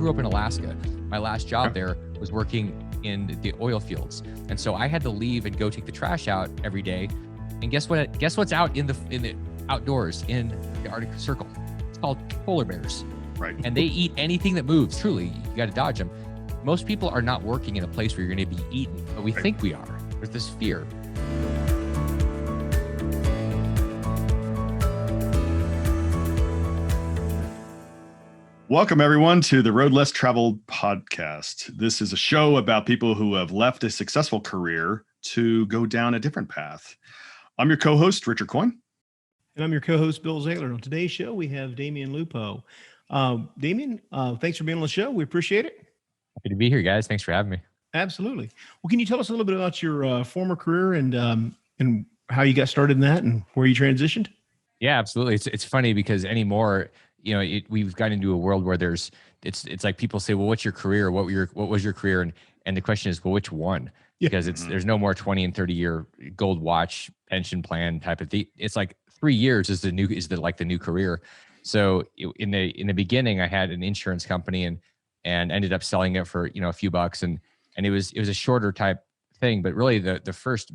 grew up in Alaska. My last job there was working in the oil fields. And so I had to leave and go take the trash out every day. And guess what? Guess what's out in the outdoors in the Arctic Circle? It's called polar bears. Right. And they eat anything that moves. Truly, you got to dodge them. Most people are not working in a place where you're going to be eaten, but we think we are. There's this fear. Welcome, everyone, to the Road Less Traveled podcast. This is a show about people who have left a successful career to go down a different path. I'm your co-host, Richard Coyne. And I'm your co-host, Bill Zahller. On today's show, we have Damion Lupo. Damion, thanks for being on the show. We appreciate it. Happy to be here, guys. Thanks for having me. Absolutely. Well, can you tell us a little bit about your former career and how you got started in that and where you transitioned? Yeah, absolutely. It's funny because anymore, we've gotten into a world where it's like people say, well, what's your career? What was your career? And the question is, well, which one? Because there's no more 20 and 30 year gold watch pension plan type of thing. It's like 3 years is the new career. So in the beginning, I had an insurance company and ended up selling it for, a few bucks. And it was a shorter type thing, but really the first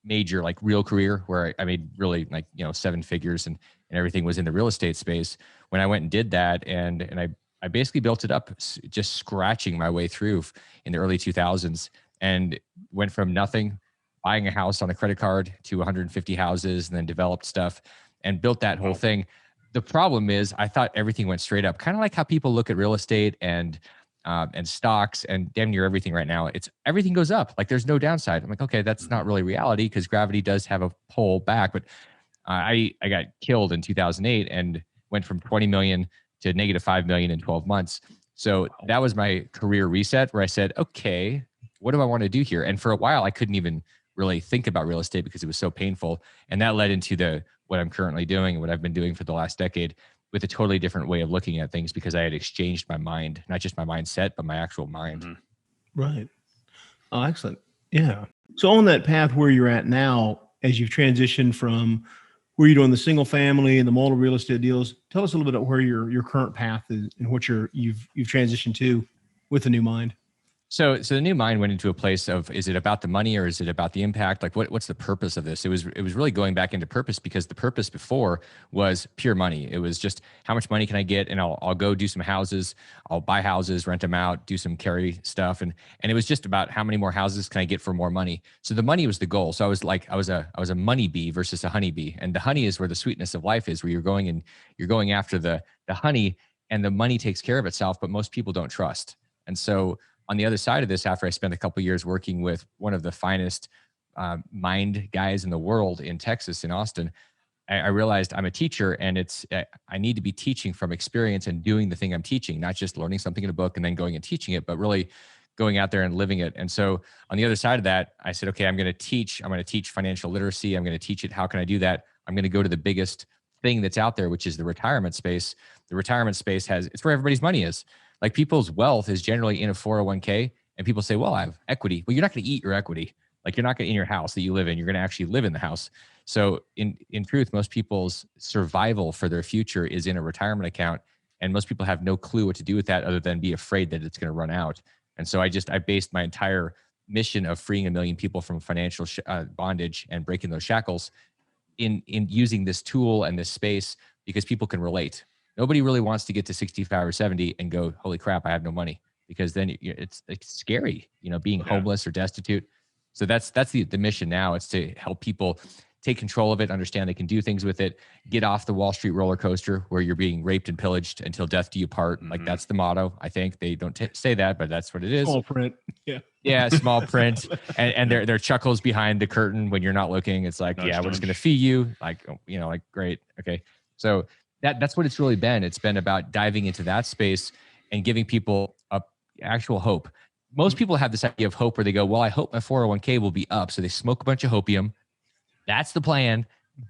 major like real career where I made really like, 7 figures and everything was in the real estate space when I went and did that. And I basically built it up, just scratching my way through in the early 2000s and went from nothing, buying a house on a credit card to 150 houses and then developed stuff and built that whole thing. The problem is I thought everything went straight up, kind of like how people look at real estate and stocks and damn near everything right now. Everything goes up. Like there's no downside. I'm like, okay, that's not really reality because gravity does have a pull back. But I got killed in 2008 and went from 20 million to negative 5 million in 12 months. So that was my career reset where I said, okay, what do I want to do here? And for a while, I couldn't even really think about real estate because it was so painful. And that led into what I'm currently doing and what I've been doing for the last decade with a totally different way of looking at things because I had exchanged my mind, not just my mindset, but my actual mind. Mm-hmm. Right. Oh, excellent. Yeah. So on that path where you're at now, as you've transitioned from where you're doing the single family and the multiple real estate deals, tell us a little bit about where your current path is and what you've transitioned to with the new mind. So the new mind went into a place of, is it about the money or is it about the impact? Like what's the purpose of this? It was really going back into purpose because the purpose before was pure money. It was just how much money can I get? And I'll go do some houses. I'll buy houses, rent them out, do some carry stuff. And it was just about how many more houses can I get for more money? So the money was the goal. So I was a money bee versus a honey bee. And the honey is where the sweetness of life is, where you're going after the honey and the money takes care of itself, but most people don't trust. And so on the other side of this, after I spent a couple of years working with one of the finest mind guys in the world in Texas, in Austin, I realized I'm a teacher and I need to be teaching from experience and doing the thing I'm teaching, not just learning something in a book and then going and teaching it, but really going out there and living it. And so on the other side of that, I said, okay, I'm going to teach financial literacy. I'm going to teach it. How can I do that? I'm going to go to the biggest thing that's out there, which is the retirement space. The retirement space it's where everybody's money is. Like people's wealth is generally in a 401k and people say, well, I have equity. Well, you're not going to eat your equity. Like you're not going to in your house that you live in, you're going to actually live in the house. So in truth, most people's survival for their future is in a retirement account. And most people have no clue what to do with that other than be afraid that it's going to run out. And so I based my entire mission of freeing 1 million people from financial bondage and breaking those shackles in using this tool and this space because people can relate. Nobody really wants to get to 65 or 70 and go, holy crap, I have no money, because then it's scary, being homeless or destitute. So that's the mission now. It's to help people take control of it, understand they can do things with it, get off the Wall Street roller coaster where you're being raped and pillaged until death do you part. Mm-hmm. Like that's the motto. I think they don't say that, but that's what it is. Small print. Yeah. Yeah. Small print. And there are chuckles behind the curtain when you're not looking. It's like, we're just going to feed you. Like, like, great. Okay. So that's what it's really been. It's been about diving into that space and giving people actual hope. Most people have this idea of hope where they go, well, I hope my 401k will be up. So they smoke a bunch of hopium. That's the plan.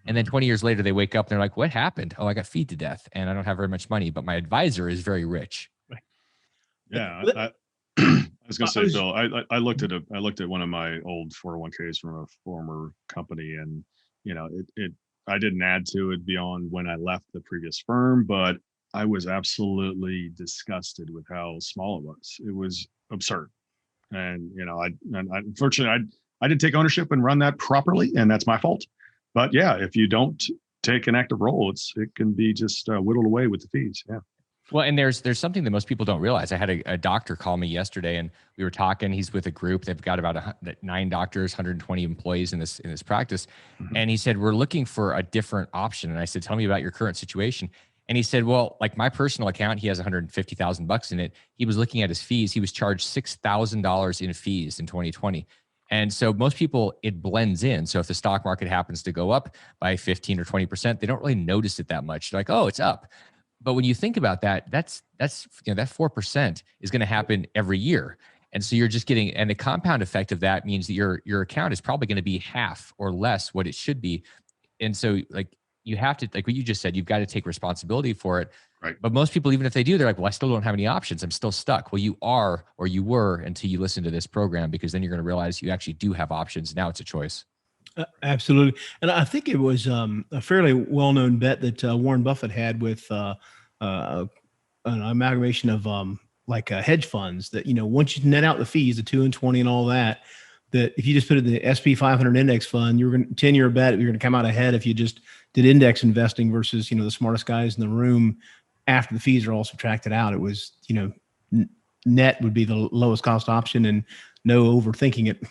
And then 20 years later, they wake up and they're like, what happened? Oh, I got feed to death and I don't have very much money, but my advisor is very rich. Right. Yeah. I was going to say, Bill, I looked at one of my old 401ks from a former company and, I didn't add to it beyond when I left the previous firm, but I was absolutely disgusted with how small it was. It was absurd. And, unfortunately, I didn't take ownership and run that properly, and that's my fault. But yeah, if you don't take an active role, it can be just whittled away with the fees. Yeah. Well, and there's something that most people don't realize. I had a doctor call me yesterday, and we were talking. He's with a group. They've got about 9 doctors, 120 employees in this practice. Mhm. And he said, we're looking for a different option. And I said, tell me about your current situation. And he said, well, like my personal account, he has $150,000 in it. He was looking at his fees. He was charged $6,000 in fees in 2020. And so most people, it blends in. So if the stock market happens to go up by 15 or 20%, they don't really notice it that much. They're like, oh, it's up. But when you think about that, that 4% is going to happen every year. And so you're just getting, and the compound effect of that means that your account is probably going to be half or less what it should be. And so like you have to, like what you just said, you've got to take responsibility for it. Right. But most people, even if they do, they're like, well, I still don't have any options. I'm still stuck. Well, you are, or you were until you listen to this program, because then you're going to realize you actually do have options. Now it's a choice. Absolutely. And I think it was a fairly well-known bet that Warren Buffett had with an amalgamation of hedge funds that, once you net out the fees, the 2 and 20 and all that if you just put it in the SP 500 index fund, you're going to 10-year bet, you're going to come out ahead if you just did index investing versus, the smartest guys in the room after the fees are all subtracted out. It was, net would be the lowest cost option and no overthinking it.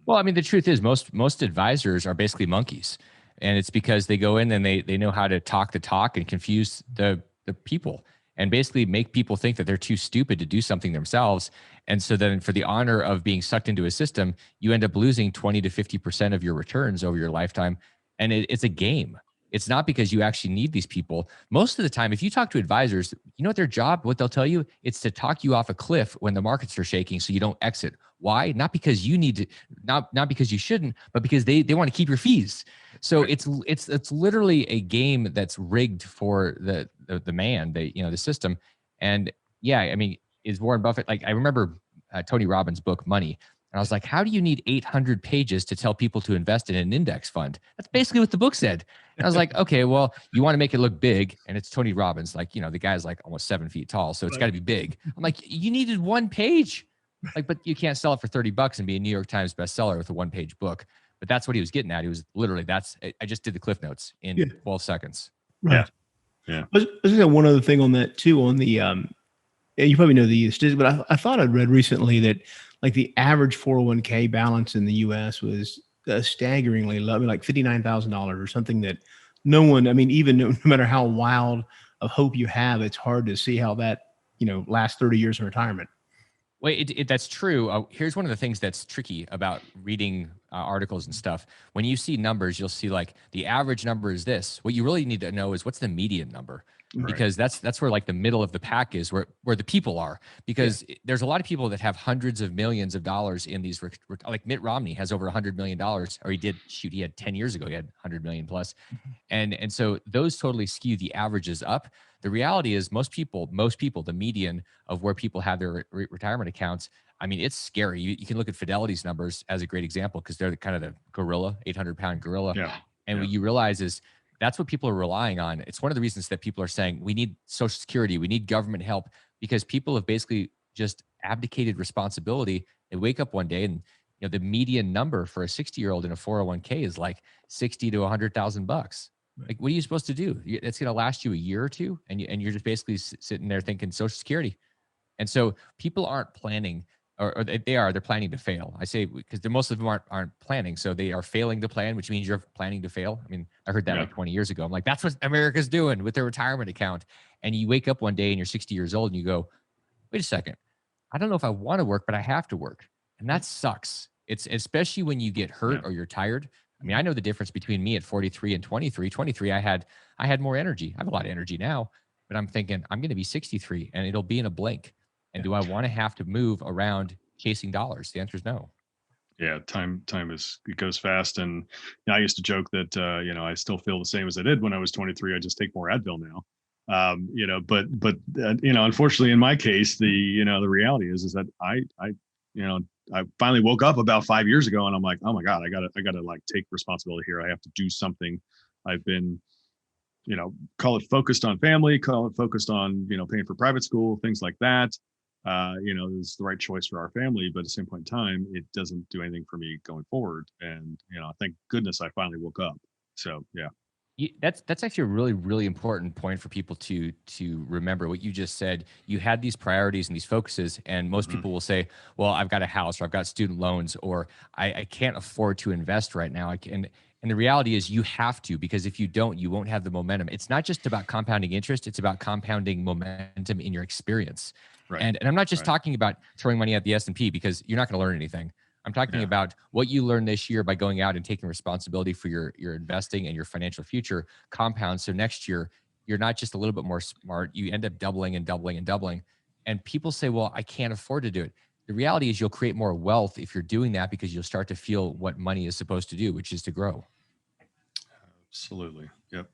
Well, I mean, the truth is most advisors are basically monkeys, and it's because they go in and they know how to talk the talk and confuse the people and basically make people think that they're too stupid to do something themselves. And so then for the honor of being sucked into a system, you end up losing 20 to 50% of your returns over your lifetime. And it's a game. It's not because you actually need these people. Most of the time, if you talk to advisors, you know what their job, what they'll tell you? It's to talk you off a cliff when the markets are shaking so you don't exit. Why? Not because you need to, not because you shouldn't, but because they want to keep your fees. So it's literally a game that's rigged for the man, the system. And yeah, I mean, is Warren Buffett, like I remember Tony Robbins' book, Money. And I was like, how do you need 800 pages to tell people to invest in an index fund? That's basically what the book said. And I was like, okay, well, you want to make it look big. And it's Tony Robbins. Like, the guy's like almost 7 feet tall. So it's got to be big. I'm like, you needed 1 page. Like, but you can't sell it for $30 and be a New York Times bestseller with a 1-page book. But that's what he was getting at. He was literally, I just did the Cliff Notes in 12 seconds. Right. Yeah. I was going to say one other thing on that too, on the, you probably know the statistic, but I thought I'd read recently that like the average 401k balance in the U.S. was staggeringly low, like $59,000 or something that no one, I mean, even no matter how wild of hope you have, it's hard to see how that, lasts 30 years in retirement. Well, that's true. Here's one of the things that's tricky about reading articles and stuff. When you see numbers, you'll see like the average number is this. What you really need to know is what's the median number, because that's where like the middle of the pack is, where the people are. Because there's a lot of people that have hundreds of millions of dollars in these, like Mitt Romney has over $100 million, or he had 10 years ago, he had 100 million plus. And so those totally skew the averages up. The reality is most people, the median of where people have their retirement accounts, I mean, it's scary. You can look at Fidelity's numbers as a great example, because they're kind of the gorilla, 800-pound gorilla. Yeah. And what you realize is that's what people are relying on. It's one of the reasons that people are saying we need Social Security, we need government help, because people have basically just abdicated responsibility. They wake up one day and the median number for a 60-year-old in a 401k is like $60,000 to $100,000. Like, what are you supposed to do? It's going to last you a year or two, and you're just basically sitting there thinking Social Security. And so people aren't planning, or they're planning to fail. I say because most of them aren't planning, so they are failing to plan, which means you're planning to fail. I mean, I heard that like 20 years ago. I'm like, that's what America's doing with their retirement account. And you wake up one day and you're 60 years old, and you go, wait a second, I don't know if I want to work, but I have to work, and that sucks. It's especially when you get hurt or you're tired. I mean, I know the difference between me at 43 and 23. 23, I had more energy. I have a lot of energy now, but I'm thinking I'm going to be 63 and it'll be in a blink. And do I want to have to move around chasing dollars? The answer is no. Yeah, time it goes fast. And I used to joke that I still feel the same as I did when I was 23. I just take more Advil now. But unfortunately in my case, the reality is that I finally woke up about 5 years ago, and I'm like, oh my God, I gotta like take responsibility here. I have to do something. I've been call it focused on family, call it focused on, paying for private school, things like that. Is the right choice for our family, but at the same point in time, it doesn't do anything for me going forward. And, thank goodness I finally woke up. So, yeah. That's actually a really, really important point for people to remember. What you just said, you had these priorities and these focuses, and most people will say, well, I've got a house, or I've got student loans, or I can't afford to invest right now. And the reality is you have to, because if you don't, you won't have the momentum. It's not just about compounding interest. It's about compounding momentum in your experience. Right. And I'm not just talking about throwing money at the S&P, because you're not going to learn anything. I'm talking about what you learned this year by going out and taking responsibility for your investing and your financial future compound. So next year, you're not just a little bit more smart. You end up doubling and doubling and doubling. And people say, well, I can't afford to do it. The reality is you'll create more wealth if you're doing that, because you'll start to feel what money is supposed to do, which is to grow. Absolutely. Yep.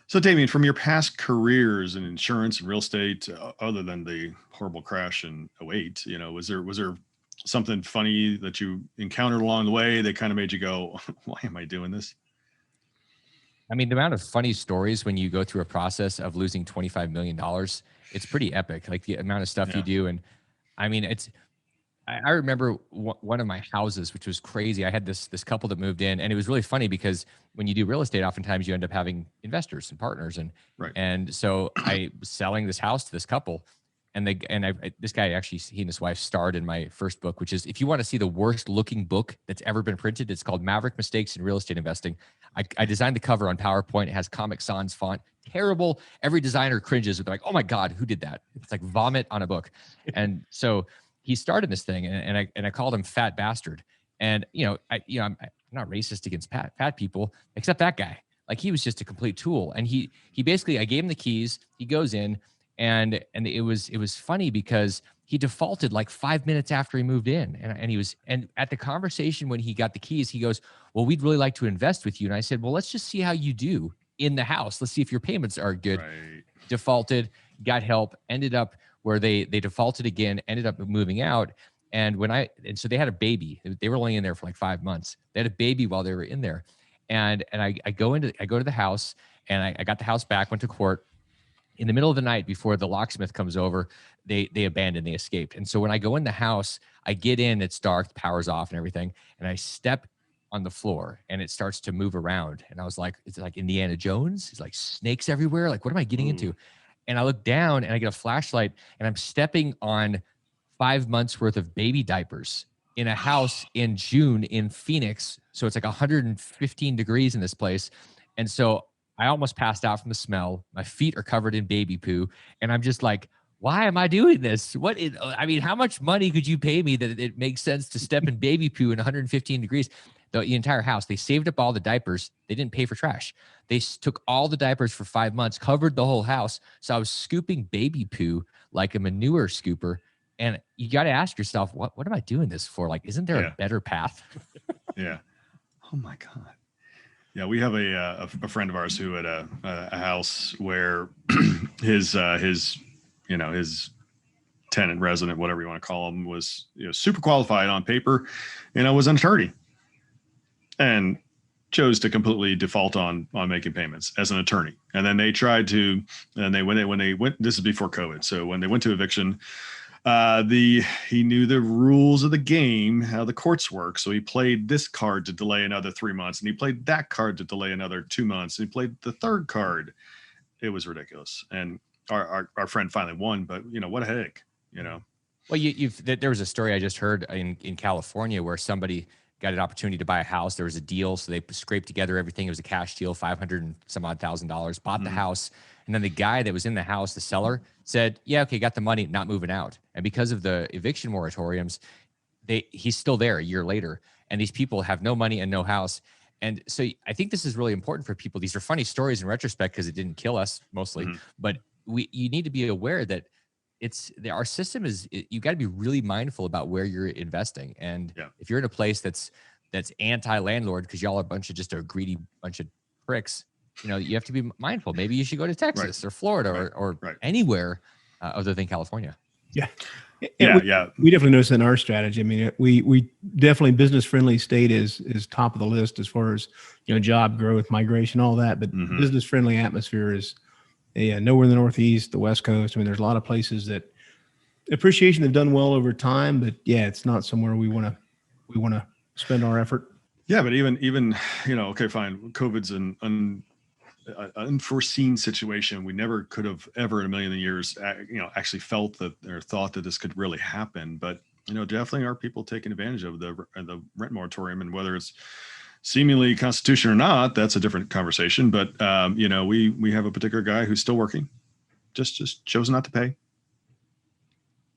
So, Damion, from your past careers in insurance and real estate, other than the horrible crash in 2008, was there something funny that you encountered along the way that kind of made you go, why am I doing this? I mean, the amount of funny stories when you go through a process of losing $25 million, it's pretty epic. Like the amount of stuff you do. And I mean, I remember one of my houses, which was crazy. I had this couple that moved in, and it was really funny because when you do real estate, oftentimes you end up having investors and partners. And so I was selling this house to this couple, and this guy actually, he and his wife starred in my first book, which is, if you want to see the worst looking book that's ever been printed, it's called Maverick Mistakes in Real Estate Investing. I designed the cover on PowerPoint. It has Comic Sans font, terrible. Every designer cringes. They're like, oh my God, who did that? It's like vomit on a book. And so he started this thing, and I called him Fat Bastard. And I'm not racist against fat people, except that guy. Like, he was just a complete tool. And he basically, I gave him the keys. He goes in, and it was funny because he defaulted like 5 minutes after he moved in. And at the conversation when he got the keys, he goes, well, we'd really like to invest with you. And I said, well, let's just see how you do in the house. Let's see if your payments are good. Right. Defaulted, got help, ended up where they defaulted again, ended up moving out. And so they had a baby. They were only in there for like 5 months. They had a baby while they were in there. And I go to the house, and I got the house back, went to court. In the middle of the night, before the locksmith comes over, they escaped. And so when I go in the house, I get in, it's dark, the power's off and everything. And I step on the floor, and it starts to move around. And I was like, it's like Indiana Jones. It's like snakes everywhere. Like, what am I getting into? And I look down, and I get a flashlight, and I'm stepping on 5 months worth of baby diapers in a house in June in Phoenix. So it's like 115 degrees in this place. And so I almost passed out from the smell. My feet are covered in baby poo. And I'm just like, why am I doing this? How much money could you pay me that it makes sense to step in baby poo in 115 degrees? The entire house, they saved up all the diapers. They didn't pay for trash. They took all the diapers for 5 months, covered the whole house. So I was scooping baby poo like a manure scooper. And you got to ask yourself, what am I doing this for? Like, isn't there a better path? Yeah. Oh my God. Yeah, we have a friend of ours who had a house where his tenant, resident, whatever you want to call him, was super qualified on paper, was an attorney, and chose to completely default on making payments as an attorney. And then they tried to, and when they went, this is before COVID, so when they went to eviction, he knew the rules of the game, how the courts work. So he played this card to delay another 3 months, and he played that card to delay another 2 months, and he played the third card. It was ridiculous. And our friend finally won, but what a headache, Well, there was a story I just heard in California where somebody got an opportunity to buy a house. There was a deal. So they scraped together everything. It was a cash deal, $500 and some odd $1,000, bought the house. And then the guy that was in the house, the seller, said, yeah, okay, got the money, not moving out. And because of the eviction moratoriums, he's still there a year later. And these people have no money and no house. And so I think this is really important for people. These are funny stories in retrospect because it didn't kill us mostly. But you need to be aware that our system is, you got to be really mindful about where you're investing. And if you're in a place that's anti-landlord because y'all are just a greedy bunch of pricks, you have to be mindful. Maybe you should go to Texas or Florida or anywhere other than California. Yeah. Yeah. We definitely noticed in our strategy. I mean, we definitely business friendly state is top of the list as far as, job growth, migration, all that. But business friendly atmosphere is nowhere in the Northeast, the West Coast. I mean, there's a lot of places that appreciation have done well over time, but it's not somewhere we want to spend our effort. Yeah, but even okay, fine. COVID's an unforeseen situation. We never could have ever in a million years, actually felt that or thought that this could really happen. But definitely are people taking advantage of the rent moratorium, and whether it's seemingly constitutional or not, that's a different conversation. But we have a particular guy who's still working, just chose not to pay.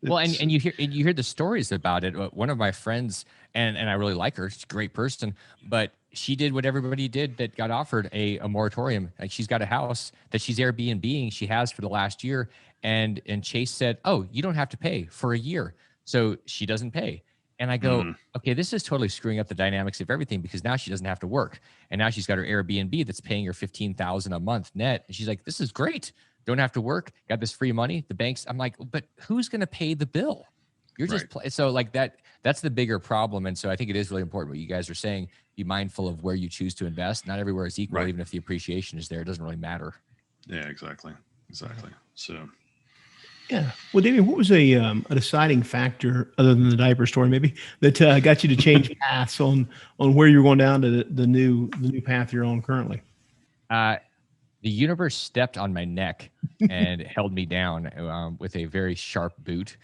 Well, and you hear the stories about it. One of my friends, and I really like her, she's a great person, but she did what everybody did that got offered a moratorium. Like, she's got a house that she's Airbnb-ing, she has for the last year, and Chase said, "Oh, you don't have to pay for a year," so she doesn't pay. And I go, okay, this is totally screwing up the dynamics of everything, because now she doesn't have to work, and now she's got her Airbnb that's paying her $15,000 a month net, and she's like, "This is great. Don't have to work. Got this free money." The banks, I'm like, but who's going to pay the bill? You're just so like that. That's the bigger problem. And so I think it is really important what you guys are saying. Be mindful of where you choose to invest. Not everywhere is equal, even if the appreciation is there. It doesn't really matter. Yeah, exactly. So. Yeah. Well, Damion, what was a deciding factor other than the diaper story, maybe, that got you to change paths on where you're going down to the new path you're on currently? The universe stepped on my neck and held me down with a very sharp boot.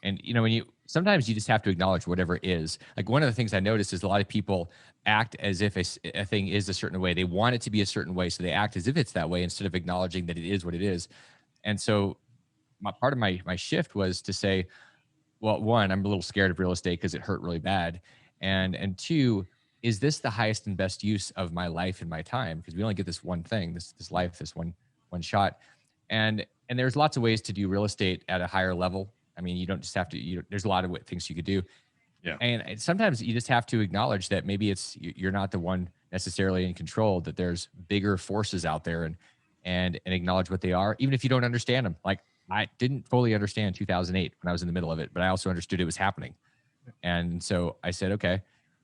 And sometimes you just have to acknowledge whatever it is. Like, one of the things I noticed is a lot of people act as if a thing is a certain way. They want it to be a certain way, so they act as if it's that way instead of acknowledging that it is what it is. And so part of my shift was to say, well, one, I'm a little scared of real estate because it hurt really bad. And two, is this the highest and best use of my life and my time? Because we only get this one thing, this life, this one shot. And there's lots of ways to do real estate at a higher level. I mean, you don't just have to, there's a lot of things you could do. Yeah. And sometimes you just have to acknowledge that maybe you're not the one necessarily in control, that there's bigger forces out there, and acknowledge what they are, even if you don't understand them. Like, I didn't fully understand 2008 when I was in the middle of it, but I also understood it was happening. And so I said, okay.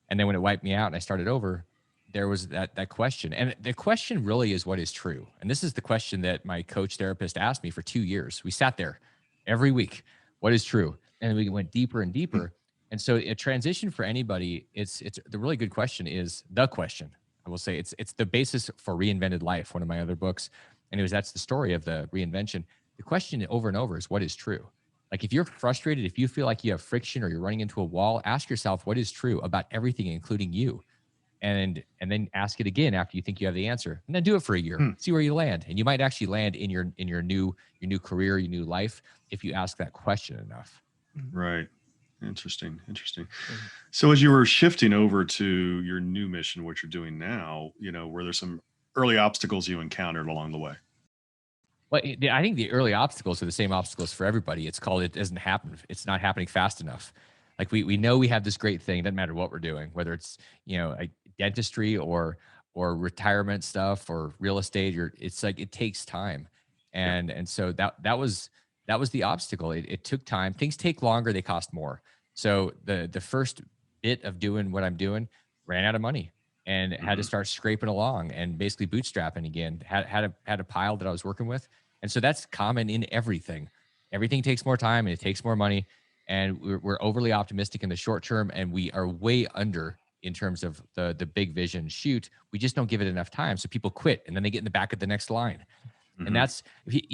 And then when it wiped me out and I started over, there was that question. And the question really is, what is true? And this is the question that my coach therapist asked me for 2 years. We sat there every week. What is true? And we went deeper and deeper. And so a transition for anybody, it's the really good question is the question. I will say it's the basis for Reinvented Life, one of my other books. And that's the story of the reinvention. The question over and over is, what is true? Like, if you're frustrated, if you feel like you have friction or you're running into a wall, ask yourself, what is true about everything, including you? And then ask it again after you think you have the answer, and then do it for a year, see where you land. And you might actually land in your new career, your new life, if you ask that question enough. Right. Interesting. So as you were shifting over to your new mission, what you're doing now, were there some early obstacles you encountered along the way? Well, I think the early obstacles are the same obstacles for everybody. It's called, it doesn't happen. It's not happening fast enough. Like, we know we have this great thing. It doesn't matter what we're doing, whether it's, like dentistry or retirement stuff or real estate, it's like, it takes time. And so that was the obstacle. It took time. Things take longer. They cost more. So the first bit of doing what I'm doing ran out of money, and had to start scraping along and basically bootstrapping again. Had a pile that I was working with. And so that's common in everything. Everything takes more time and it takes more money. And we're overly optimistic in the short term, and we are way under in terms of the big vision shoot. We just don't give it enough time. So people quit, and then they get in the back of the next line. And that's,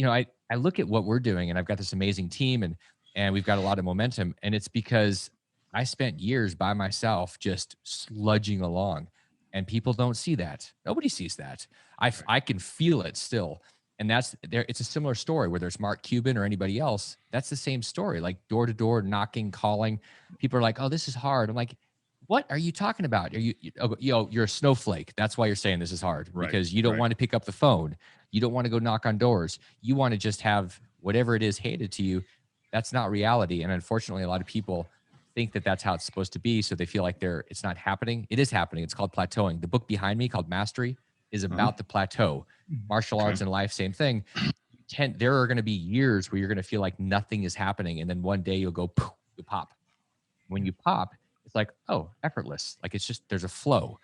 I look at what we're doing, and I've got this amazing team, and we've got a lot of momentum. And it's because I spent years by myself just sludging along, and people don't see that. Nobody sees that. I can feel it still. And it's a similar story, whether it's Mark Cuban or anybody else. That's the same story, like door to door, knocking, calling. People are like, "Oh, this is hard." I'm like, "What are you talking about? Are you're a snowflake. That's why you're saying this is hard, because you don't want to pick up the phone. You don't want to go knock on doors. You want to just have whatever it is handed to you." That's not reality. And unfortunately, a lot of people think that that's how it's supposed to be. So they feel like it's not happening. It is happening. It's called plateauing. The book behind me, called Mastery, is about the plateau. Martial arts and life, same thing. You there are going to be years where you're going to feel like nothing is happening. And then one day you'll go, poof, you pop. When you pop, it's like, oh, effortless. Like it's just, there's a flow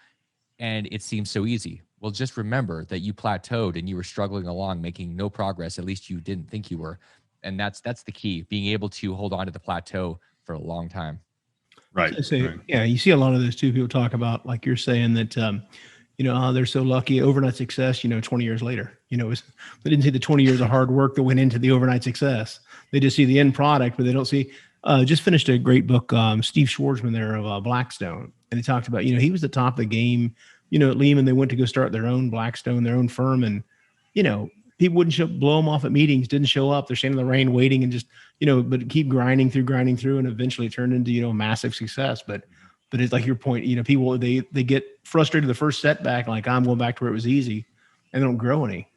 and it seems so easy. Well, just remember that you plateaued and you were struggling along, making no progress. At least you didn't think you were. And that's the key, being able to hold on to the plateau for a long time. Right. Yeah, you see a lot of those too. People talk about, like you're saying, that they're so lucky, overnight success. 20 years later, they didn't see the 20 years of hard work that went into the overnight success. They just see the end product, but they don't see. Just finished a great book, Steve Schwarzman there of Blackstone, and he talked about he was the top of the game. At Lehman, they went to go start their own Blackstone, their own firm, and people wouldn't blow them off at meetings, didn't show up. They're standing in the rain waiting and just, but keep grinding through. And eventually it turned into, massive success. But it's like your point, people, they get frustrated the first setback, like I'm going back to where it was easy, and they don't grow any.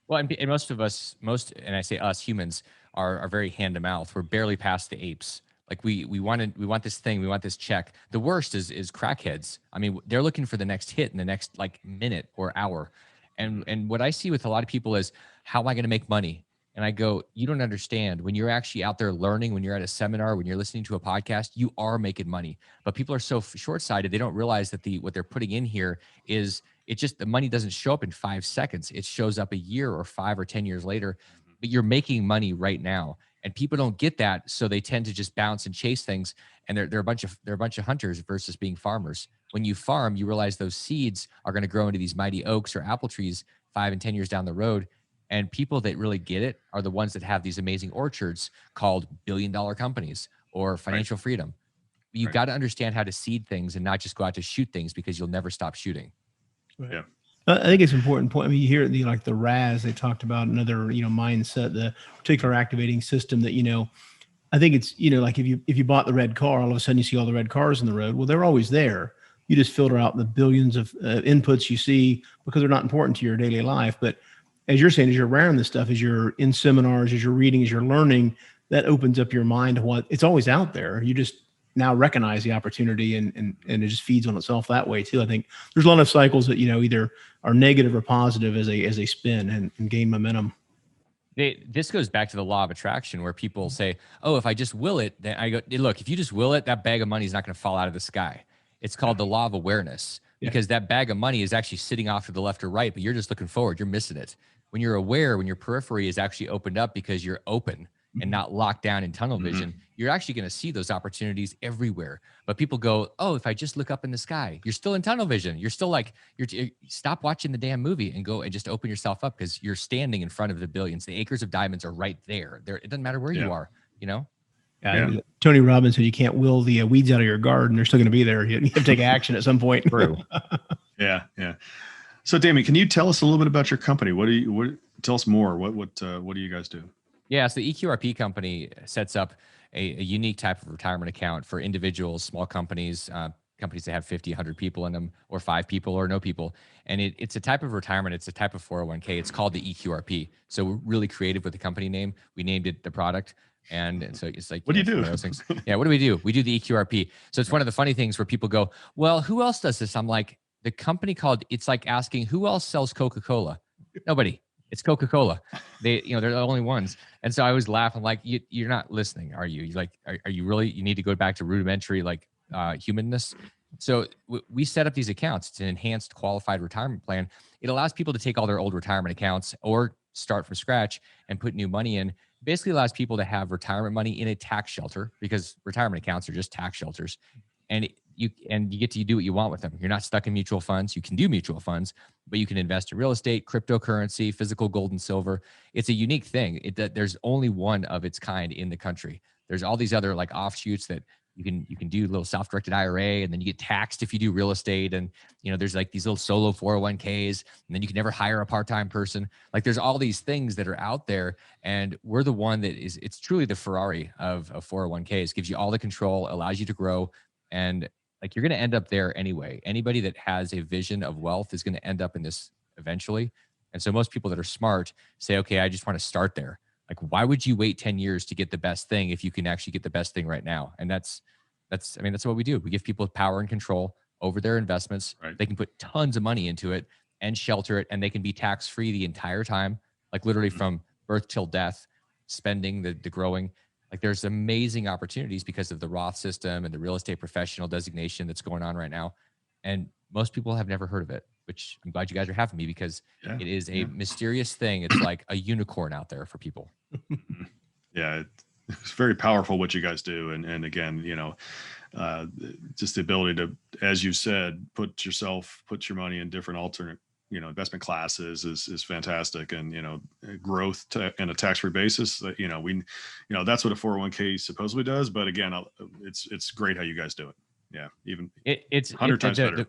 Well, and most of us, and I say us humans are very hand to mouth. We're barely past the apes. Like we want this thing, we want this check. The worst is crackheads. I mean, they're looking for the next hit in the next minute or hour. And what I see with a lot of people is, how am I going to make money? And I go, you don't understand. When you're actually out there learning, when you're at a seminar, when you're listening to a podcast, you are making money. But people are so short-sighted, they don't realize that what they're putting in here is, the money doesn't show up in 5 seconds. It shows up a year or 5 or 10 years later, but you're making money right now. And people don't get that. So they tend to just bounce and chase things. And they're a bunch of hunters versus being farmers. When you farm, you realize those seeds are going to grow into these mighty oaks or apple trees 5 and 10 years down the road. And people that really get it are the ones that have these amazing orchards called billion-dollar companies or financial freedom. You've got to understand how to seed things and not just go out to shoot things, because you'll never stop shooting. Right. Yeah. I think it's an important point. I mean, you hear the RAS, they talked about another, mindset, the reticular activating system that, I think it's, like if you bought the red car, all of a sudden you see all the red cars on the road. Well, they're always there. You just filter out the billions of inputs you see because they're not important to your daily life. But as you're saying, as you're around this stuff, as you're in seminars, as you're reading, as you're learning, that opens up your mind to what it's always out there. You just now recognize the opportunity and it just feeds on itself that way too. I think there's a lot of cycles that, either are negative or positive as they spin and gain momentum. This goes back to the law of attraction, where people say, oh, if I just will it, then I go, look, if you just will it, that bag of money is not going to fall out of the sky. It's called the law of awareness, because that bag of money is actually sitting off to the left or right, but you're just looking forward. You're missing it. When you're aware, when your periphery is actually opened up because you're open and not locked down in tunnel vision, you're actually going to see those opportunities everywhere. But people go, oh, if I just look up in the sky, you're still in tunnel vision. You're still like, stop watching the damn movie and go and just open yourself up, because you're standing in front of the billions. The acres of diamonds are right there. It doesn't matter where you are, Tony Robbins said you can't will the weeds out of your garden. They're still going to be there. You have to take action at some point. True. Yeah. So, Damion, can you tell us a little bit about your company? Tell us more. What do you guys do? Yeah, so the EQRP Company sets up a unique type of retirement account for individuals, small companies, companies that have 50, 100 people in them, or 5 people or no people. And it's a type of retirement. It's a type of 401k. It's called the EQRP. So we're really creative with the company name. We named it the product. And so it's like, what do you do? Those things. Yeah, what do we do? We do the EQRP. So it's one of the funny things where people go, well, who else does this? I'm like, the company it's like asking, who else sells Coca-Cola? Nobody. It's Coca-Cola. They're the only ones. And so I always laugh. I'm like, you're not listening, are you? You're like, are you really? You need to go back to rudimentary, humanness. So we set up these accounts. It's an enhanced qualified retirement plan. It allows people to take all their old retirement accounts or start from scratch and put new money in. Basically allows people to have retirement money in a tax shelter, because retirement accounts are just tax shelters. And you get to do what you want with them. You're not stuck in mutual funds. You can do mutual funds, but you can invest in real estate, cryptocurrency, physical gold and silver. It's a unique thing. There's only one of its kind in the country. There's all these other offshoots that you can do, a little self-directed IRA, and then you get taxed if you do real estate. And there's these little solo 401ks, and then you can never hire a part-time person. There's all these things that are out there, and we're the one that it's truly the Ferrari of 401ks. Gives you all the control, allows you to grow, and you're going to end up there anyway. Anybody that has a vision of wealth is going to end up in this eventually. And so most people that are smart say, okay, I just want to start there. Why would you wait 10 years to get the best thing if you can actually get the best thing right now? And that's what we do. We give people power and control over their investments. Right. They can put tons of money into it and shelter it, and they can be tax-free the entire time, literally from birth till death, spending, the growing. Like there's amazing opportunities because of the Roth system and the real estate professional designation that's going on right now. And most people have never heard of it, which I'm glad you guys are having me, because it is a mysterious thing. It's like a unicorn out there for people. Yeah, it's very powerful what you guys do. And again, just the ability to, as you said, put your money in different alternate, investment classes is fantastic. And, growth in a tax-free basis, that's what a 401k supposedly does. But again, it's great how you guys do it. Yeah. Even it's 100 times better.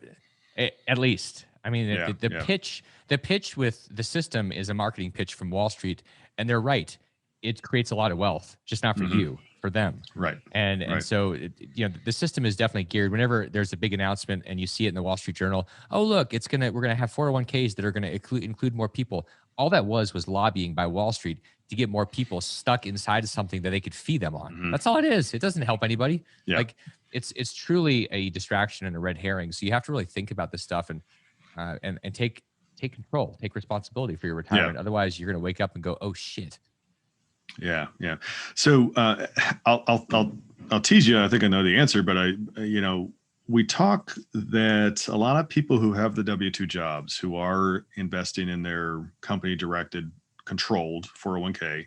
At least. I mean, the pitch with the system is a marketing pitch from Wall Street, and they're right. It creates a lot of wealth, just not for you, for them. Right. And so, the system is definitely geared. Whenever there's a big announcement and you see it in the Wall Street Journal, oh, look, we're going to have 401ks that are going to include more people. All that was lobbying by Wall Street to get more people stuck inside of something that they could fee them on. That's all it is. It doesn't help anybody. Yeah. Like it's truly a distraction and a red herring. So you have to really think about this stuff and take control, take responsibility for your retirement. Otherwise you're going to wake up and go, oh shit. Yeah. Yeah. So, I'll tease you. I think I know the answer, but we talk that a lot of people who have the W-2 jobs, who are investing in their company directed, controlled 401k,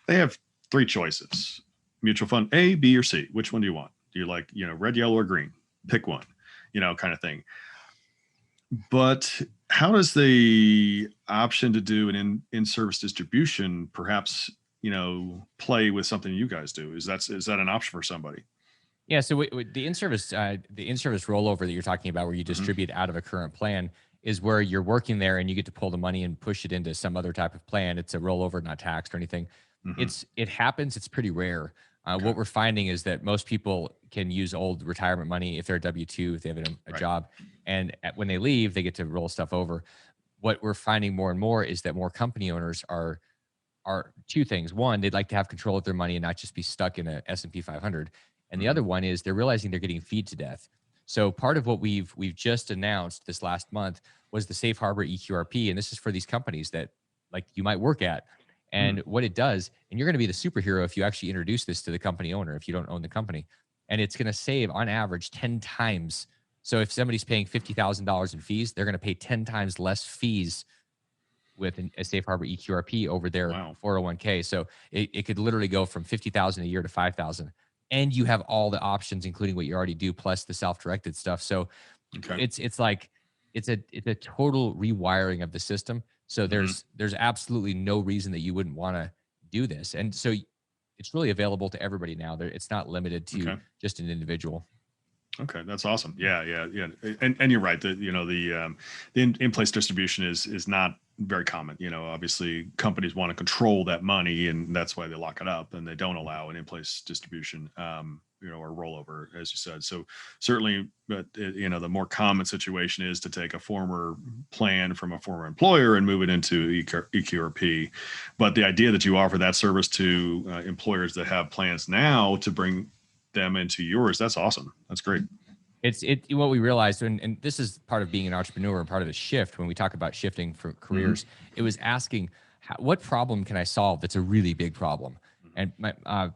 they have three choices: mutual fund A, B, or C. Which one do you want? Do you like, red, yellow, or green? Pick one, kind of thing. But how does the option to do an in-service distribution perhaps, play with something you guys do? Is that an option for somebody? Yeah. So the in-service rollover that you're talking about, where you distribute out of a current plan, is where you're working there and you get to pull the money and push it into some other type of plan. It's a rollover, not taxed or anything. It happens. It's pretty rare. What we're finding is that most people can use old retirement money if they're a W-2, if they have a job, and when they leave, they get to roll stuff over. What we're finding more and more is that more company owners are two things. One, they'd like to have control of their money and not just be stuck in a S&P 500. And the other one is they're realizing they're getting feed to death. So part of what we've just announced this last month was the Safe Harbor EQRP. And this is for these companies that like you might work at. And what it does, and you're going to be the superhero if you actually introduce this to the company owner, if you don't own the company, and it's going to save on average 10 times. So if somebody's paying $50,000 in fees, they're going to pay 10 times less fees with a Safe Harbor EQRP over their 401k. So it could literally go from 50,000 a year to 5,000. And you have all the options, including what you already do, plus the self-directed stuff. So it's a total rewiring of the system. So there's absolutely no reason that you wouldn't want to do this. And so it's really available to everybody now. It's not limited to just an individual. Okay, that's awesome. Yeah. And you're right. The in-place distribution is not very common. Obviously companies want to control that money, and that's why they lock it up and they don't allow an in-place distribution, or rollover, as you said. So certainly, but the more common situation is to take a former plan from a former employer and move it into EQRP. But the idea that you offer that service to employers that have plans now to bring them into yours, that's awesome. That's great. It's what we realized, and this is part of being an entrepreneur and part of the shift when we talk about shifting for careers. It was asking, what problem can I solve that's a really big problem? And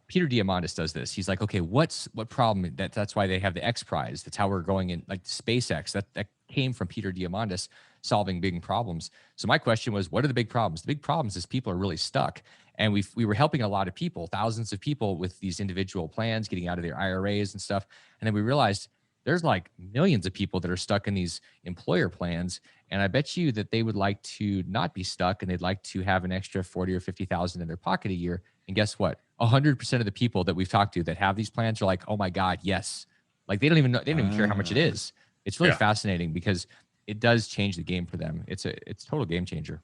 Peter Diamandis does this. He's like, okay, what problem? That's why they have the X Prize. That's how we're going in, like SpaceX. That came from Peter Diamandis solving big problems. So my question was, what are the big problems? The big problems is people are really stuck. And we were helping a lot of people, thousands of people with these individual plans, getting out of their IRAs and stuff. And then we realized there's like millions of people that are stuck in these employer plans. And I bet you that they would like to not be stuck, and they'd like to have an extra 40 or 50,000 in their pocket a year. And guess what? 100% of the people that we've talked to that have these plans are like, oh my God, yes. Like they don't even know, they don't even care how much it is. It's really fascinating because it does change the game for them. It's a total game changer.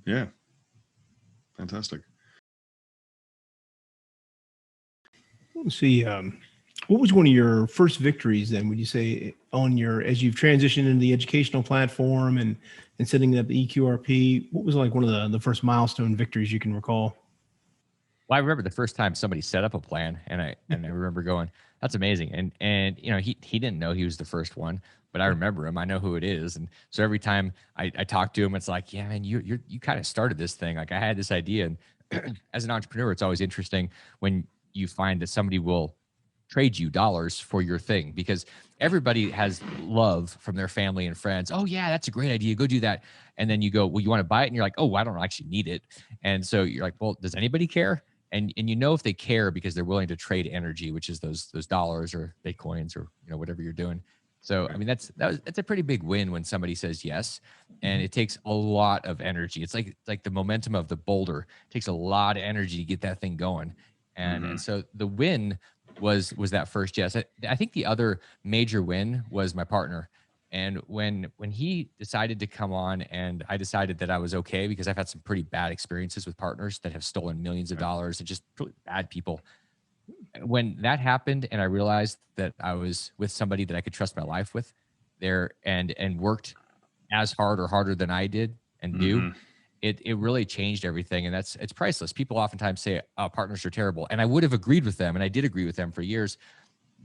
Yeah. Fantastic. Let's see. What was one of your first victories then, would you say, as you've transitioned into the educational platform and setting up the EQRP? What was like one of the first milestone victories you can recall? Well, I remember the first time somebody set up a plan, and I remember going, that's amazing. And he didn't know he was the first one, but I remember him. I know who it is. And so every time I talk to him, it's like, yeah, man, you kind of started this thing. Like I had this idea, and as an entrepreneur, it's always interesting when you find that somebody will trade you dollars for your thing, because everybody has love from their family and friends. Oh yeah, that's a great idea. Go do that. And then you go, well, you want to buy it? And you're like, oh, I don't actually need it. And so you're like, well, does anybody care? And you know, if they care, because they're willing to trade energy, which is those dollars or Bitcoins or, you know, whatever you're doing. So, I mean, that's a pretty big win when somebody says yes, and it takes a lot of energy. It's like the momentum of the boulder. It takes a lot of energy to get that thing going. And so the win was that first yes. I think the other major win was my partner. And when he decided to come on, and I decided that I was okay, because I've had some pretty bad experiences with partners that have stolen millions of dollars and just really bad people. When that happened, and I realized that I was with somebody that I could trust my life with there, and worked as hard or harder than I did and do, it really changed everything. And it's priceless. People oftentimes say, oh, partners are terrible. And I would have agreed with them. And I did agree with them for years.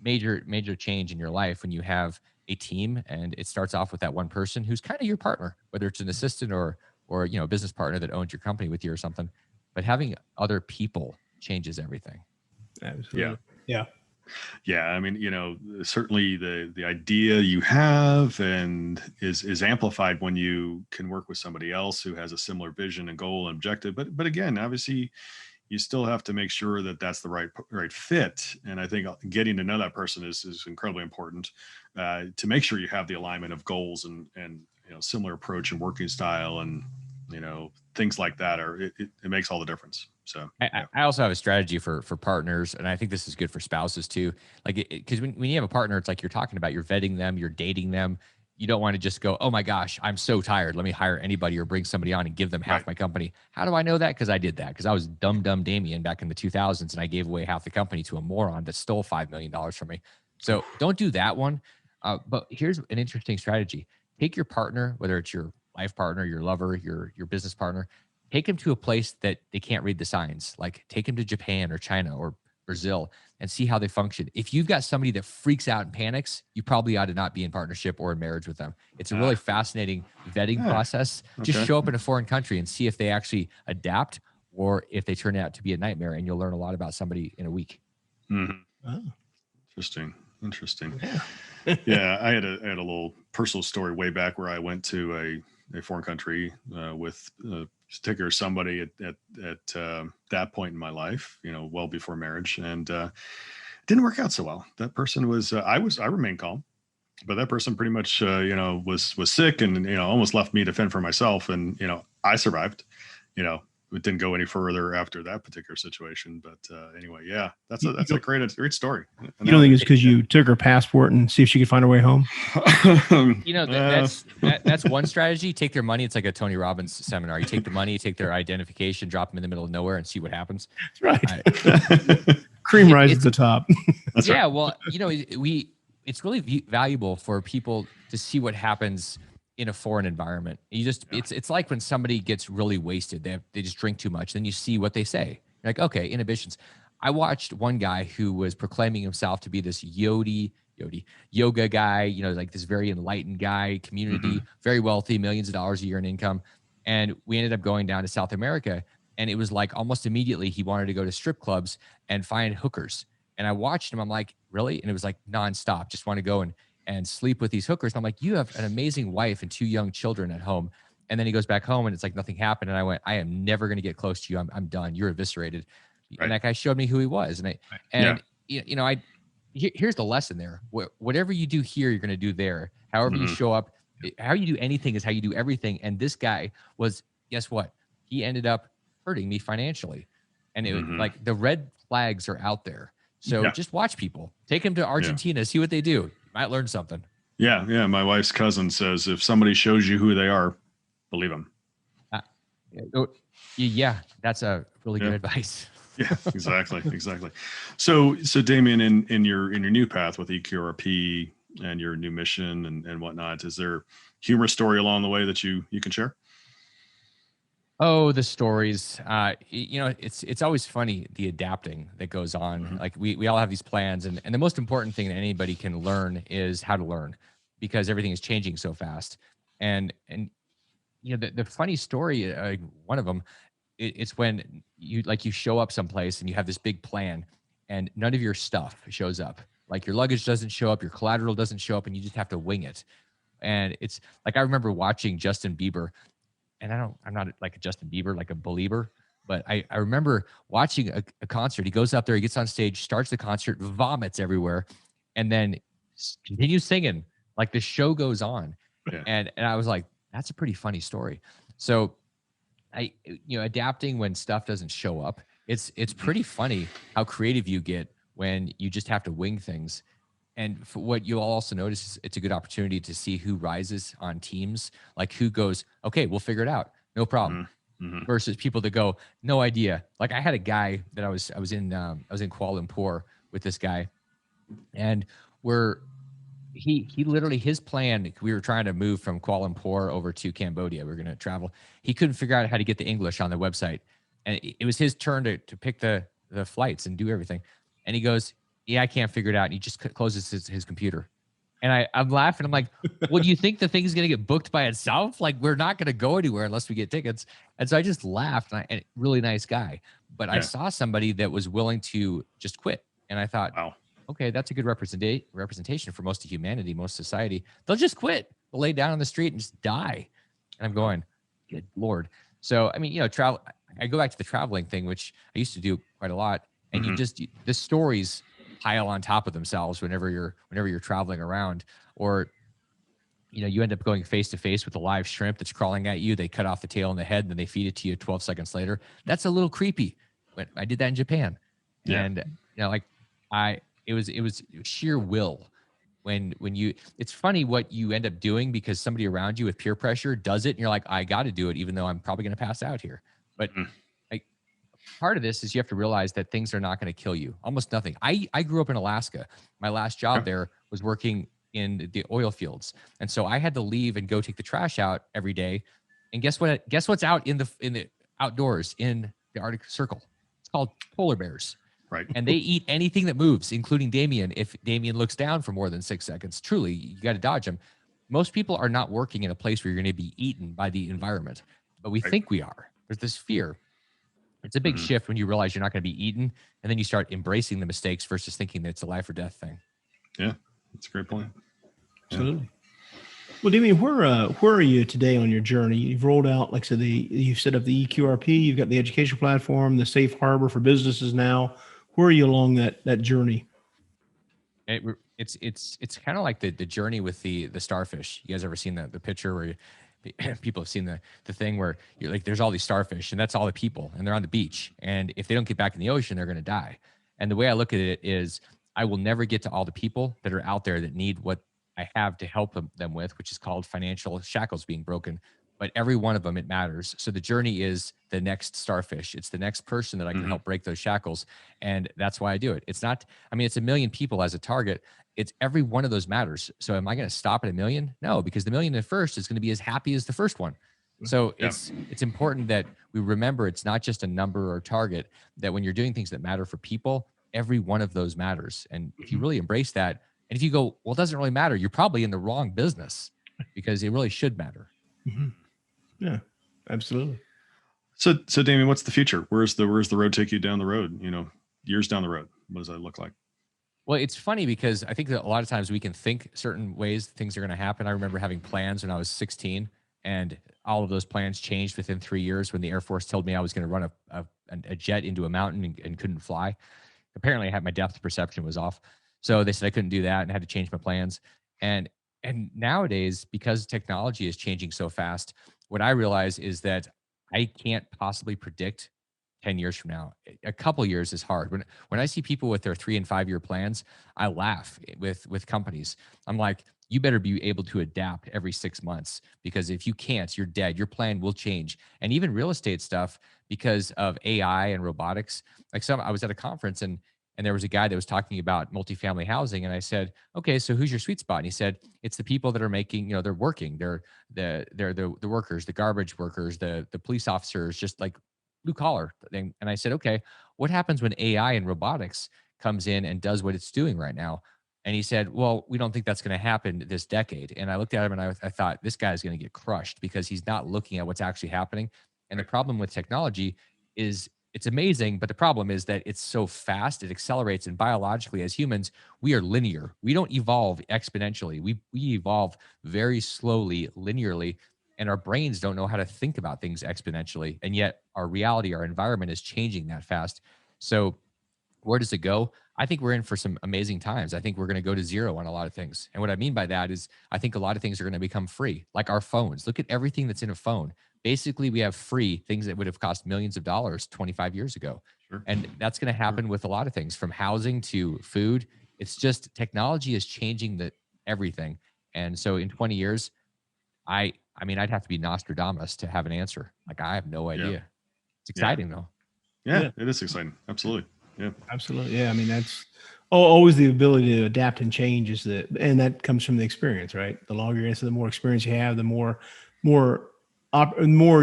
Major change in your life when you have a team, and it starts off with that one person who's kind of your partner, whether it's an assistant or you know, a business partner that owns your company with you or something. But having other people changes everything. Absolutely. Yeah. I mean, you know, certainly the idea you have and is amplified when you can work with somebody else who has a similar vision and goal and objective. But again, obviously, you still have to make sure that that's the right fit. And I think getting to know that person is incredibly important to make sure you have the alignment of goals and you know, similar approach and working style, and you know, things like that it makes all the difference. So I also have a strategy for partners, and I think this is good for spouses too. Like, because when you have a partner, it's like you're talking about, you're vetting them, you're dating them. You don't want to just go, oh my gosh, I'm so tired, let me hire anybody or bring somebody on and give them half my company. How do I know that? Because I did that, because I was dumb Damion back in the 2000s, and I gave away half the company to a moron that stole $5 million from me. So don't do that one. But here's an interesting strategy. Take your partner, whether it's your life partner, your lover, your business partner, take them to a place that they can't read the signs. Like, take them to Japan or China or Brazil and see how they function. If you've got somebody that freaks out and panics, you probably ought to not be in partnership or in marriage with them. It's a really fascinating vetting process. Just show up in a foreign country and see if they actually adapt, or if they turn out to be a nightmare, and you'll learn a lot about somebody in a week. Interesting. Yeah, I had a little personal story way back where I went to a foreign country with particular somebody at that point in my life, you know, well before marriage, and didn't work out so well. That person was I remained calm, but that person pretty much you know, was sick, and you know, almost left me to fend for myself, and you know, I survived. You know, it didn't go any further after that particular situation. But anyway, yeah, that's a great story. You don't think it's because you took her passport and see if she could find her way home? You know, that's one strategy. Take their money. It's like a Tony Robbins seminar. You take the money, you take their identification, drop them in the middle of nowhere, and see what happens. That's right. Cream rises to the top. That's yeah. right. Well, you know, it's really valuable for people to see what happens in a foreign environment. It's like when somebody gets really wasted, they just drink too much. Then you see what they say. You're like, okay, inhibitions. I watched one guy who was proclaiming himself to be this yoga guy, you know, like this very enlightened guy, community, very wealthy, millions of dollars a year in income. And we ended up going down to South America, and it was like almost immediately he wanted to go to strip clubs and find hookers. And I watched him. I'm like, really? And it was like nonstop. Just want to go and sleep with these hookers. And I'm like, you have an amazing wife and 2 young children at home. And then he goes back home, and it's like nothing happened. And I went, I am never going to get close to you. I'm done. You're eviscerated. Right. And that guy showed me who he was. Here's the lesson there. Whatever you do here, you're going to do there. However you show up, how you do anything is how you do everything. And this guy was, guess what? He ended up hurting me financially. And it was like, the red flags are out there. So just watch people. Take them to Argentina, see what they do. You might learn something. Yeah. My wife's cousin says, if somebody shows you who they are, believe them. Yeah, that's a really good advice. Yeah, exactly. So Damion, in your new path with EQRP and your new mission and whatnot, is there a humorous story along the way that you can share? Oh, the stories. You know, it's always funny, the adapting that goes on. Like we all have these plans, and the most important thing that anybody can learn is how to learn, because everything is changing so fast. And you know, the funny story, one of them, it's when you show up someplace and you have this big plan and none of your stuff shows up. Like your luggage doesn't show up, your collateral doesn't show up, and you just have to wing it. And it's like, I remember watching Justin Bieber, and I'm not like a Justin Bieber, like a believer, but I remember watching a concert. He goes up there, he gets on stage, starts the concert, vomits everywhere, and then continues singing like the show goes on. Yeah. And I was like, that's a pretty funny story. So adapting when stuff doesn't show up, it's pretty funny how creative you get when you just have to wing things. And for what you'll also notice is it's a good opportunity to see who rises on teams, like who goes, okay, we'll figure it out, no problem. Mm-hmm. Versus people that go, no idea. Like I had a guy that I was in Kuala Lumpur with this guy, and he literally, his plan, we were trying to move from Kuala Lumpur over to Cambodia. We were going to travel. He couldn't figure out how to get the English on the website, and it was his turn to pick the flights and do everything. And he goes, yeah, I can't figure it out. And he just closes his computer. And I'm laughing. I'm like, well, do you think the thing's going to get booked by itself? Like, we're not going to go anywhere unless we get tickets. And so I just laughed. And really nice guy. But I saw somebody that was willing to just quit. And I thought, wow, okay, that's a good representation for most of humanity, most society. They'll just quit. They'll lay down on the street and just die. And I'm going, good Lord. So, I mean, travel. I go back to the traveling thing, which I used to do quite a lot. And the stories pile on top of themselves whenever you're traveling around, or you end up going face to face with a live shrimp that's crawling at you. They cut off the tail and the head, and then they feed it to you 12 seconds later. That's a little creepy. When I did that in Japan, and it was sheer will. When it's funny what you end up doing because somebody around you with peer pressure does it, and you're like, I got to do it, even though I'm probably going to pass out here. But part of this is you have to realize that things are not going to kill you. Almost nothing. I grew up in Alaska. My last job there was working in the oil fields. And so I had to leave and go take the trash out every day. And guess what? Guess what's out in the outdoors in the Arctic Circle? It's called polar bears. Right. And they eat anything that moves, including Damion. If Damion looks down for more than 6 seconds, truly, you got to dodge him. Most people are not working in a place where you're going to be eaten by the environment, but we think we are. There's this fear. It's a big shift when you realize you're not going to be eaten, and then you start embracing the mistakes versus thinking that it's a life or death thing. Yeah, that's a great point. Absolutely. Well, Damion, where are you today on your journey? You've rolled out, like I said, you've set up the EQRP, you've got the education platform, the safe harbor for businesses now. Where are you along that journey? It's kind of like the journey with the starfish. You guys ever seen the picture where people have seen the thing where you're like, there's all these starfish and that's all the people and they're on the beach. And if they don't get back in the ocean, they're going to die. And the way I look at it is I will never get to all the people that are out there that need what I have to help them with, which is called financial shackles being broken. But every one of them, it matters. So the journey is the next starfish. It's the next person that I can help break those shackles. And that's why I do it. It's not, it's 1 million people as a target. It's every one of those matters. So am I going to stop at 1 million? No, because the million at first is going to be as happy as the first one. So it's important that we remember it's not just a number or target, that when you're doing things that matter for people, every one of those matters. And if you really embrace that, and if you go, well, it doesn't really matter, you're probably in the wrong business because it really should matter. Yeah, absolutely. So Damion, what's the future? Where's the road take you down the road? Years down the road, what does that look like? Well, it's funny because I think that a lot of times we can think certain ways things are going to happen. I remember having plans when I was 16, and all of those plans changed within 3 years when the Air Force told me I was going to run a jet into a mountain and couldn't fly. Apparently, I had my depth perception was off, so they said I couldn't do that and had to change my plans. And nowadays, because technology is changing so fast, what I realize is that I can't possibly predict 10 years from now. A couple years is hard. When I see people with their 3 and 5 year plans, I laugh with companies. I'm like, you better be able to adapt every 6 months, because if you can't, you're dead. Your plan will change. And even real estate stuff, because of AI and robotics. I was at a conference and there was a guy that was talking about multifamily housing. And I said, okay, so who's your sweet spot? And he said, it's the people that are making, they're working. They're the workers, the garbage workers, the police officers, just like blue collar thing. And I said, okay, what happens when AI and robotics comes in and does what it's doing right now? And he said, well, we don't think that's going to happen this decade. And I looked at him and I thought, this guy's going to get crushed because he's not looking at what's actually happening. And the problem with technology is it's amazing, but the problem is that it's so fast, it accelerates. And biologically, as humans, we are linear. We don't evolve exponentially. We evolve very slowly, linearly, and our brains don't know how to think about things exponentially. And yet our reality, our environment is changing that fast. So where does it go? I think we're in for some amazing times. I think we're going to go to zero on a lot of things. And what I mean by that is I think a lot of things are going to become free, like our phones. Look at everything that's in a phone. Basically, we have free things that would have cost millions of dollars 25 years ago. Sure. And that's going to happen with a lot of things, from housing to food. It's just technology is changing everything. And so in 20 years, I mean, I'd have to be Nostradamus to have an answer. Like, I have no idea. Yeah. It's exciting though. Yeah, it is exciting. Absolutely. Yeah. Absolutely. Yeah. I mean, that's always the ability to adapt and change and that comes from the experience, right? The longer you're in, the more experience you have, the more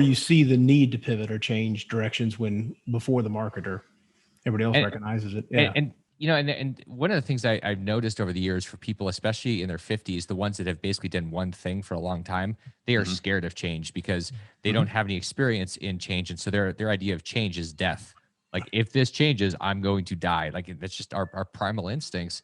you see the need to pivot or change directions before the market or everybody else recognizes it. Yeah. And you know, and one of the things I've noticed over the years for people, especially in their 50s, the ones that have basically done one thing for a long time, they are scared of change because they don't have any experience in change. And so their idea of change is death. Like, if this changes, I'm going to die. Like, that's just our primal instincts.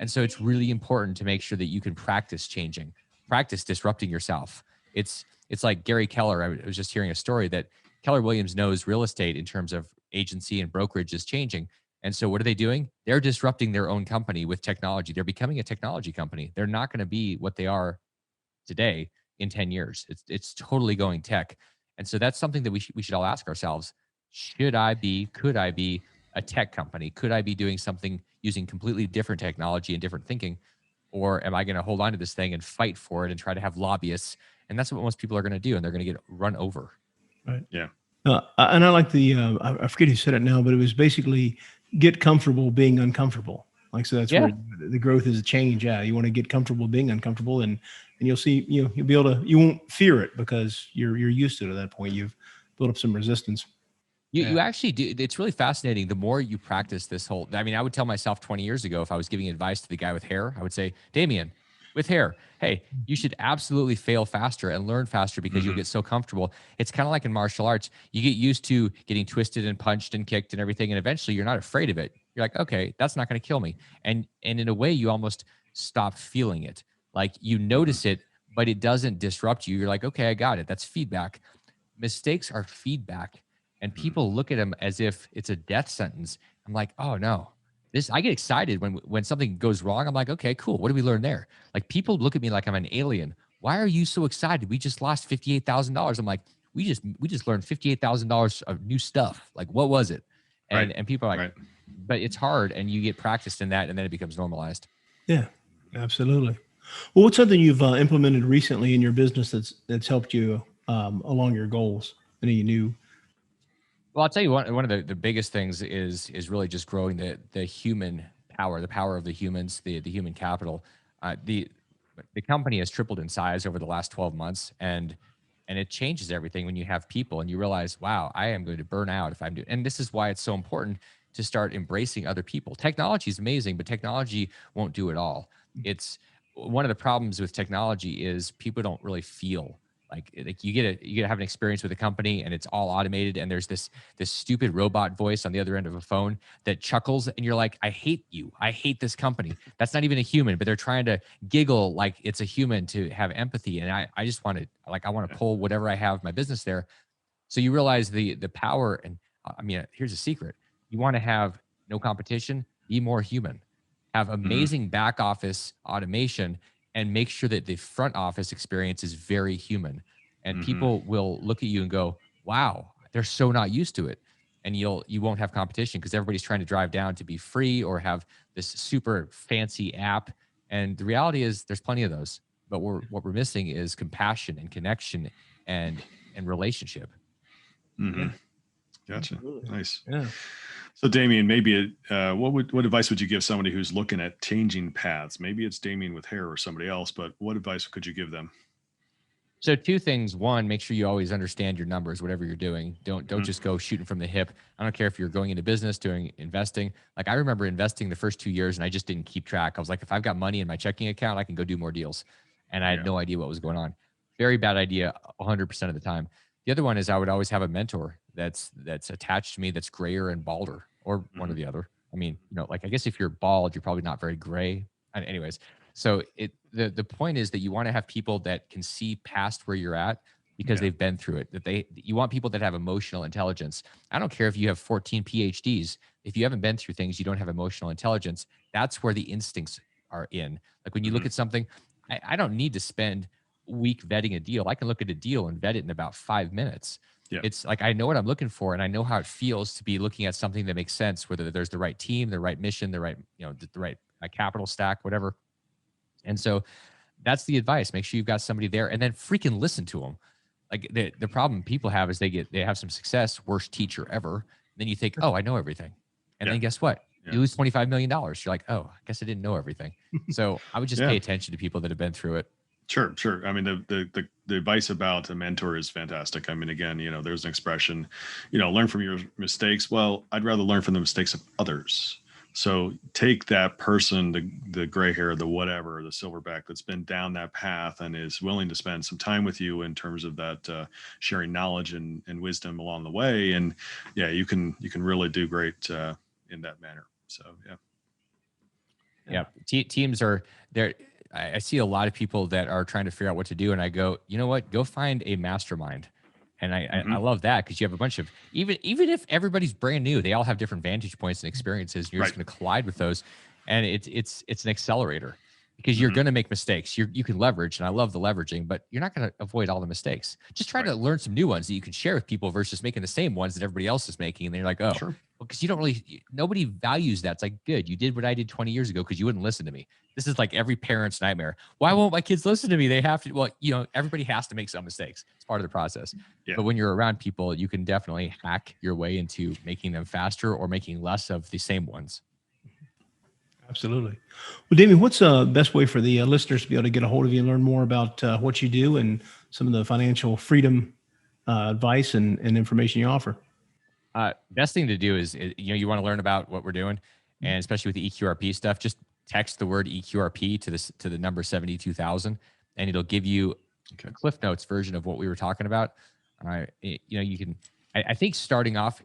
And so it's really important to make sure that you can practice changing, practice disrupting yourself. It's like Gary Keller. I was just hearing a story that Keller Williams knows real estate in terms of agency and brokerage is changing. And so what are they doing? They're disrupting their own company with technology. They're becoming a technology company. They're not going to be what they are today in 10 years. It's totally going tech. And so that's something that we should all ask ourselves. Could I be a tech company? Could I be doing something using completely different technology and different thinking? Or am I going to hold on to this thing and fight for it and try to have lobbyists? And that's what most people are going to do. And they're going to get run over. Right. Yeah. And I like I forget who said it now, but it was basically get comfortable being uncomfortable. Like, so that's where the growth is a change. Yeah. You want to get comfortable being uncomfortable, and you'll see, you'll be able to, you won't fear it because you're used to it at that point. You've built up some resistance. You actually do. It's really fascinating. The more you practice this whole, I mean, I would tell myself 20 years ago, if I was giving advice to the guy with hair, I would say, Damion, with hair, hey, you should absolutely fail faster and learn faster because you'll get so comfortable. It's kind of like in martial arts. You get used to getting twisted and punched and kicked and everything. And eventually you're not afraid of it. You're like, okay, that's not going to kill me. And in a way, you almost stop feeling it. Like, you notice it, but it doesn't disrupt you. You're like, okay, I got it. That's feedback. Mistakes are feedback. And people look at them as if it's a death sentence. I'm like, oh no, I get excited when something goes wrong. I'm like, okay, cool. What did we learn there? Like, people look at me like I'm an alien. Why are you so excited? We just lost $58,000. I'm like, we just learned $58,000 of new stuff. Like, what was it? And people are like, but it's hard, and you get practiced in that, and then it becomes normalized. Yeah, absolutely. Well, what's something you've implemented recently in your business that's helped you along your goals? Any new? Well, I'll tell you one of the biggest things is really just growing the human power, the power of the humans, the human capital. The company has tripled in size over the last 12 months, and it changes everything when you have people and you realize, wow, I am going to burn out if I'm doing. And this is why it's so important to start embracing other people. Technology is amazing, but technology won't do it all. It's one of the problems with technology is people don't really feel. Like you get to have an experience with a company and it's all automated, and there's this stupid robot voice on the other end of a phone that chuckles, and you're like, I hate you. I hate this company. That's not even a human, but they're trying to giggle like it's a human to have empathy. And I just want to, like, I want to pull whatever I have my business there. So you realize the power. And I mean, here's a secret. You want to have no competition, be more human, have amazing back office automation, and make sure that the front office experience is very human. And people will look at you and go, wow, they're so not used to it. And you won't have competition because everybody's trying to drive down to be free or have this super fancy app. And the reality is there's plenty of those, but what we're missing is compassion and connection and relationship. Gotcha. Nice. Yeah. So Damion, maybe what advice would you give somebody who's looking at changing paths? Maybe it's Damion with hair or somebody else, but what advice could you give them? So two things. One, make sure you always understand your numbers, whatever you're doing. Don't just go shooting from the hip. I don't care if you're going into business, doing investing. Like, I remember investing the first 2 years and I just didn't keep track. I was like, if I've got money in my checking account, I can go do more deals. And I had no idea what was going on. Very bad idea 100% of the time. The other one is I would always have a mentor that's attached to me that's grayer and balder, or one or the other. I mean, like, I guess if you're bald, you're probably not very gray. Anyways, so the point is that you want to have people that can see past where you're at because they've been through it. You want people that have emotional intelligence. I don't care if you have 14 PhDs. If you haven't been through things, you don't have emotional intelligence. That's where the instincts are in. Like when you look at something, I don't need to spend a week vetting a deal. I can look at a deal and vet it in about 5 minutes. Yeah. It's like, I know what I'm looking for, and I know how it feels to be looking at something that makes sense, whether there's the right team, the right mission, the right, the right capital stack, whatever. And so that's the advice. Make sure you've got somebody there, and then freaking listen to them. Like the problem people have is they have some success, worst teacher ever. Then you think, oh, I know everything. And then guess what? You lose $25 million. You're like, oh, I guess I didn't know everything. So I would just pay attention to people that have been through it. Sure. I mean, the advice about a mentor is fantastic. I mean, again, there's an expression, learn from your mistakes. Well, I'd rather learn from the mistakes of others. So take that person, the gray hair, the whatever, the silverback that's been down that path and is willing to spend some time with you in terms of that sharing knowledge and wisdom along the way. And you can really do great in that manner. So, teams are there. I see a lot of people that are trying to figure out what to do. And I go, you know what, go find a mastermind. And I love that, because you have a bunch of, even if everybody's brand new, they all have different vantage points and experiences. And you're just going to collide with those. And it's an accelerator, because you're going to make mistakes. You can leverage, and I love the leveraging, but you're not going to avoid all the mistakes. Just try to learn some new ones that you can share with people versus making the same ones that everybody else is making. And then you're like, oh, because nobody values that. It's like, good, you did what I did 20 years ago because you wouldn't listen to me. This is like every parent's nightmare. Why won't my kids listen to me? They have to. Well, everybody has to make some mistakes. It's part of the process. Yeah. But when you're around people, you can definitely hack your way into making them faster or making less of the same ones. Absolutely. Well, Damion, what's the best way for the listeners to be able to get a hold of you and learn more about what you do and some of the financial freedom advice and information you offer? Best thing to do is, you want to learn about what we're doing, and especially with the EQRP stuff, just text the word EQRP to the number 72,000, and it'll give you a Cliff Notes version of what we were talking about. You can, I think starting off,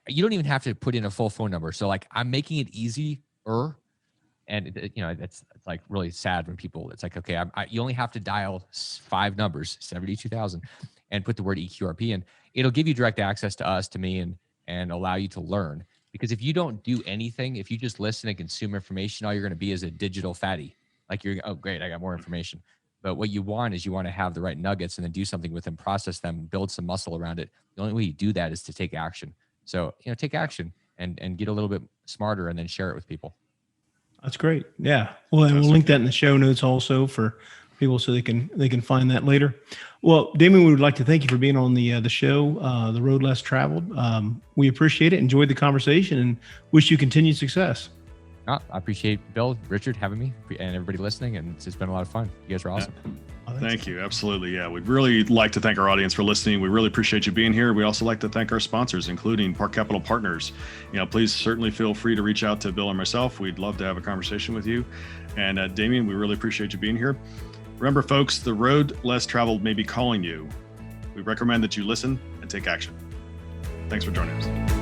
you don't even have to put in a full phone number. So like, I'm making it easier, and it's like really sad when people, it's like, okay, you only have to dial 5 numbers, 72,000, and put the word EQRP in. It'll give you direct access to us, to me, and allow you to learn. Because if you don't do anything, if you just listen and consume information, all you're going to be is a digital fatty. Like oh, great, I got more information. But what you want is you want to have the right nuggets and then do something with them, process them, build some muscle around it. The only way you do that is to take action. So, take action and get a little bit smarter, and then share it with people. That's great. Yeah. Well, and we'll link that in the show notes also for people, so they can find that later. Well, Damion, we would like to thank you for being on the show, The Road Less Traveled. We appreciate it, enjoyed the conversation, and wish you continued success. I appreciate Bill, Richard having me, and everybody listening, and it's been a lot of fun. You guys are awesome. Thank you. Absolutely. Yeah. We'd really like to thank our audience for listening. We really appreciate you being here. We also like to thank our sponsors, including Park Capital Partners. Please certainly feel free to reach out to Bill or myself. We'd love to have a conversation with you. And Damion, we really appreciate you being here. Remember, folks, the road less traveled may be calling you. We recommend that you listen and take action. Thanks for joining us.